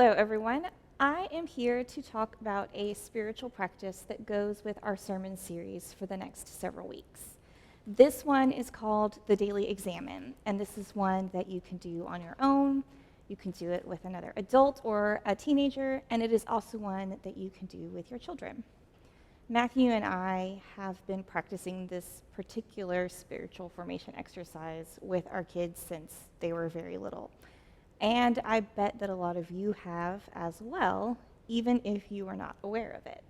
Hello, everyone. I am here to talk about a spiritual practice that goes with our sermon series for the next several weeks. This one is called the Daily Examen, and this is one that you can do on your own. You can do it with another adult or a teenager, and it is also one that you can do with your children. Matthew and I have been practicing this particular spiritual formation exercise with our kids since they were very little. And I bet that a lot of you have as well, even if you are not aware of it.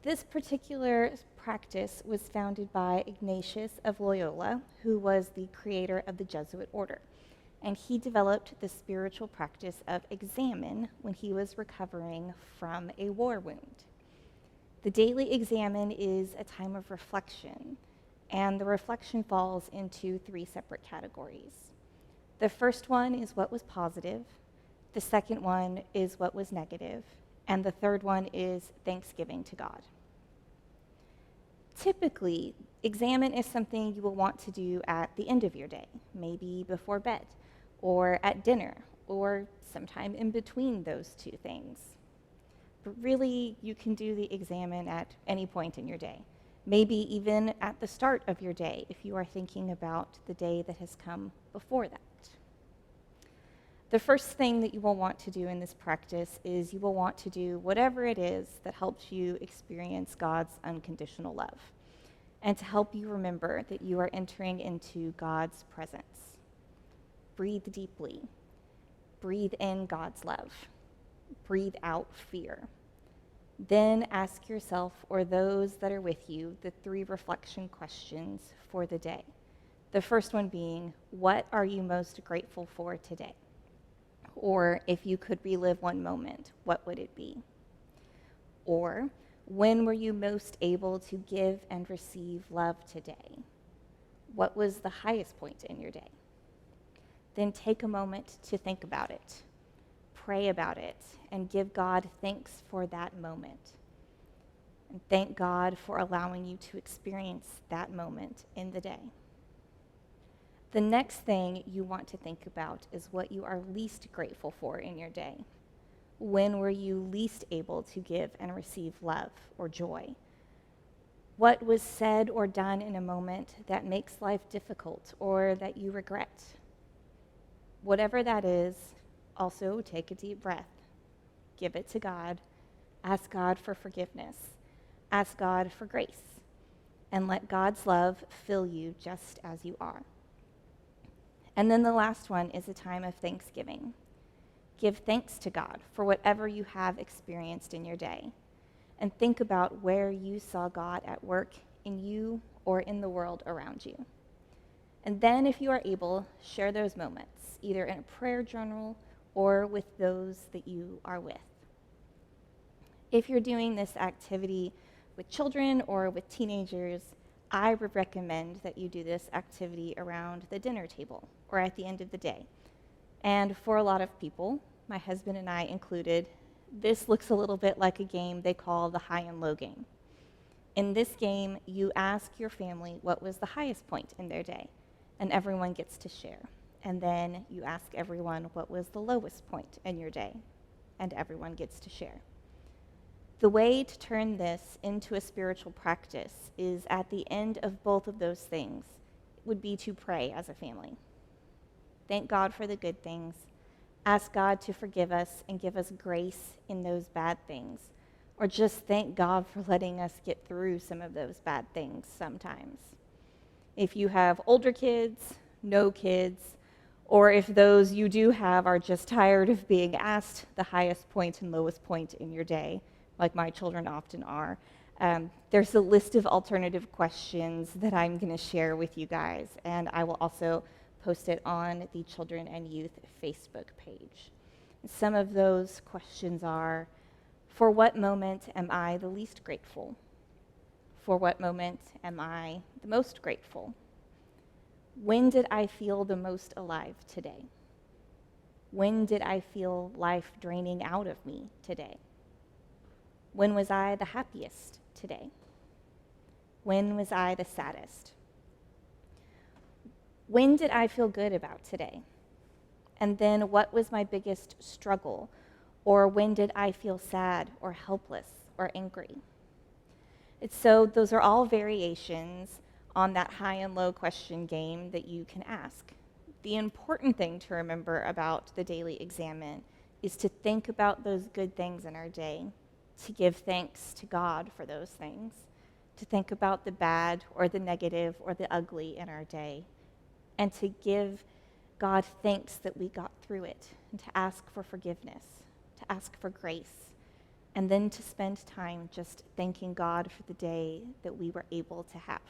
This particular practice was founded by Ignatius of Loyola, who was the creator of the Jesuit order. And he developed the spiritual practice of examen when he was recovering from a war wound. The daily examen is a time of reflection, and the reflection falls into three separate categories. The first one is what was positive, the second one is what was negative, and the third one is thanksgiving to God. Typically, examen is something you will want to do at the end of your day, maybe before bed, or at dinner, or sometime in between those two things. But really, you can do the examen at any point in your day, maybe even at the start of your day if you are thinking about the day that has come before that. The first thing that you will want to do in this practice is you will want to do whatever it is that helps you experience God's unconditional love, and to help you remember that you are entering into God's presence. Breathe deeply. Breathe in God's love. Breathe out fear. Then ask yourself or those that are with you the three reflection questions for the day. The first one being, what are you most grateful for today? Or if you could relive one moment, what would it be? Or when were you most able to give and receive love today? What was the highest point in your day? Then take a moment to think about it, pray about it, and give God thanks for that moment. And thank God for allowing you to experience that moment in the day. The next thing you want to think about is what you are least grateful for in your day. When were you least able to give and receive love or joy? What was said or done in a moment that makes life difficult or that you regret? Whatever that is, also take a deep breath. Give it to God. Ask God for forgiveness. Ask God for grace. And let God's love fill you just as you are. And then the last one is a time of thanksgiving. Give thanks to God for whatever you have experienced in your day. And think about where you saw God at work in you or in the world around you. And then, if you are able, share those moments, either in a prayer journal or with those that you are with. If you're doing this activity with children or with teenagers, I would recommend that you do this activity around the dinner table or at the end of the day. And for a lot of people, my husband and I included, this looks a little bit like a game they call the high and low game. In this game, you ask your family what was the highest point in their day, and everyone gets to share. And then you ask everyone what was the lowest point in your day, and everyone gets to share. The way to turn this into a spiritual practice is at the end of both of those things would be to pray as a family. Thank God for the good things. Ask God to forgive us and give us grace in those bad things. Or just thank God for letting us get through some of those bad things sometimes. If you have older kids, no kids, or if those you do have are just tired of being asked the highest point and lowest point in your day, like my children often are, there's a list of alternative questions that I'm going to share with you guys, and I will also post it on the Children and Youth Facebook page. Some of those questions are, for what moment am I the least grateful? For what moment am I the most grateful? When did I feel the most alive today? When did I feel life draining out of me today? When was I the happiest today? When was I the saddest? When did I feel good about today? And then what was my biggest struggle? Or when did I feel sad or helpless or angry? So those are all variations on that high and low question game that you can ask. The important thing to remember about the daily examen is to think about those good things in our day, to give thanks to God for those things, to think about the bad or the negative or the ugly in our day, and to give God thanks that we got through it, and to ask for forgiveness, to ask for grace, and then to spend time just thanking God for the day that we were able to have.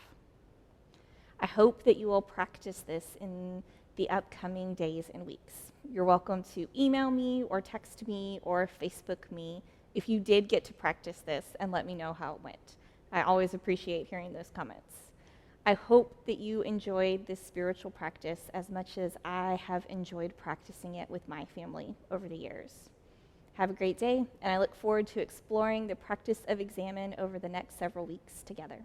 I hope that you will practice this in the upcoming days and weeks. You're welcome to email me or text me or Facebook me if you did get to practice this, and let me know how it went. I always appreciate hearing those comments. I hope that you enjoyed this spiritual practice as much as I have enjoyed practicing it with my family over the years. Have a great day, and I look forward to exploring the practice of Examen over the next several weeks together.